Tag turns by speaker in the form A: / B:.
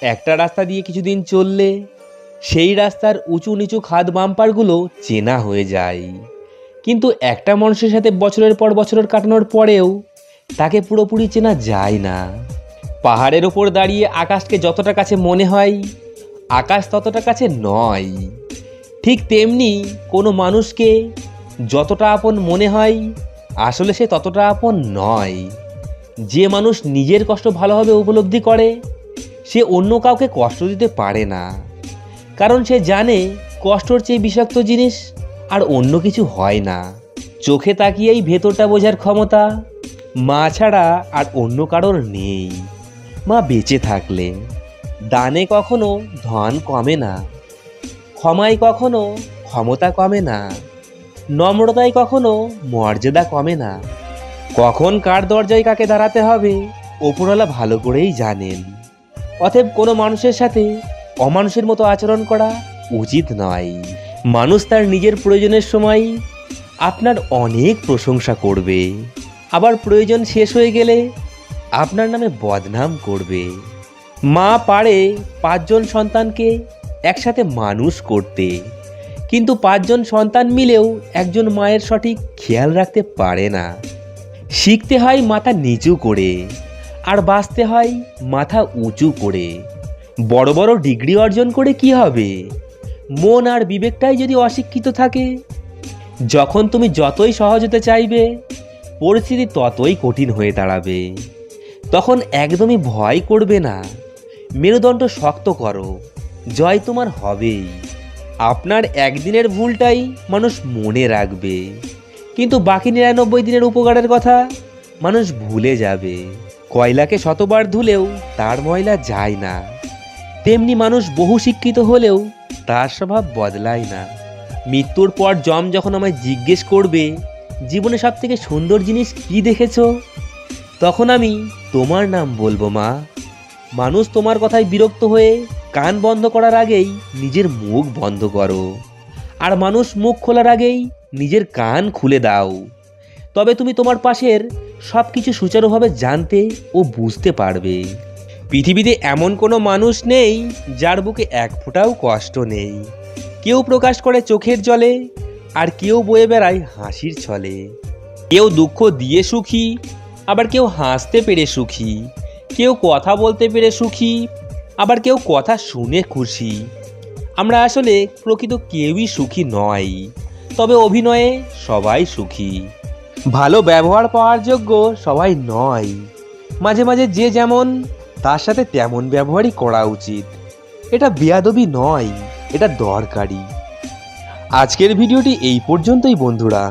A: একটা রাস্তা দিয়ে কিছুদিন চললে সেই রাস্তার উঁচু নিচু খাদ বাম্পারগুলো চেনা হয়ে যায়, কিন্তু একটা মানুষের সাথে বছরের পর বছর কাটানোর পরেও তাকে পুরোপুরি চেনা যায় না। পাহাড়ের ওপর দাঁড়িয়ে আকাশকে যতটা কাছে মনে হয়, আকাশ ততটা কাছে নয়। ঠিক তেমনি কোনো মানুষকে যতটা আপন মনে হয়, আসলে সে ততটা আপন নয়। যে মানুষ নিজের কষ্ট ভালোভাবে উপলব্ধি করে, সে অন্য কাউকে কষ্ট দিতে পারে না, কারণ সে জানে কষ্টর চেয়ে বিষাক্ত জিনিস আর অন্য কিছু হয় না। চোখে তাকিয়েই ভেতরটা বোঝার ক্ষমতা মা ছাড়া আর অন্য কারোর নেই। মা বেঁচে থাকলে দানে কখনো ধন কমে না, ক্ষমায় কখনো ক্ষমতা কমে না, নম্রতায় কখনো মর্যাদা কমে না। কখন কার দরজায় কাকে দাঁড়াতে হবে ওপরওয়ালা ভালো করেই জানেন। অতএব কোনো মানুষের সাথে অমানুষের মতো আচরণ করা উচিত নয়। মানুষ তার নিজের প্রয়োজনের সময় আপনার অনেক প্রশংসা করবে, আবার প্রয়োজন শেষ হয়ে গেলে আপনার নামে বদনাম করবে। মা পারে 5 জন সন্তানকে একসাথে মানুষ করতে, কিন্তু 5 জন সন্তান মিলেও একজন মায়ের সঠিক খেয়াল রাখতে পারে না। শিখতে হয় মাথা নিচু করে, আর বাঁচতে হয় মাথা উঁচু করে। বড় বড় ডিগ্রি অর্জন করে কি হবে, মন আর বিবেকটাই যদি অশিক্ষিত থাকে? যখন তুমি যতই সহজ হতে চাইবে, পরিস্থিতি ততই কঠিন হয়ে দাঁড়াবে। তখন একদমই ভয় করবে না, মেরুদণ্ড শক্ত করো, জয় তোমার হবেই। আপনার একদিনের ভুলটাই মানুষ মনে রাখবে, কিন্তু বাকি 99 দিনের উপকারের কথা মানুষ ভুলে যাবে। কয়লাকে শতবার ধুলেও তার ময়লা যায় না, তেমনি মানুষ বহু শিক্ষিত হলেও তার স্বভাব বদলায় না। মৃত্যুর পর যম যখন আমায় জিজ্ঞেস করবে জীবনে সব থেকে সুন্দর জিনিস কি দেখেছো, তখন আমি তোমার নাম বলবো মা। মানুষ তোমার কথায় বিরক্ত হয়ে কান বন্ধ করার আগেই নিজের মুখ বন্ধ করো, আর মানুষ মুখ খোলার আগেই নিজের কান খুলে দাও। তবে তুমি তোমার পাশের সব কিছু সুচারুভাবে জানতে ও বুঝতে পারবে। পৃথিবীতে এমন কোনো মানুষ নেই যার বুকে এক ফোঁটাও কষ্ট নেই। কেউ প্রকাশ করে চোখের জলে, আর কেউ বয়ে বেড়ায় হাসির ছলে। কেউ দুঃখ দিয়ে সুখী, আবার কেউ হাসতে পেরে সুখী। কেউ কথা বলতে পেরে সুখী, আবার কেউ কথা শুনে খুশি। আমরা আসলে প্রকৃত কেউই সুখী নয়, তবে অভিনয়ে সবাই সুখী। ভালো ব্যবহার পাওয়ার যোগ্য সবাই নয়। মাঝে মাঝে যে যেমন তার সাথে তেমন ব্যবহারই করা উচিত। এটা বেয়াদবি নয়, এটা দরকারি। আজকের ভিডিওটি এই পর্যন্তই বন্ধুরা।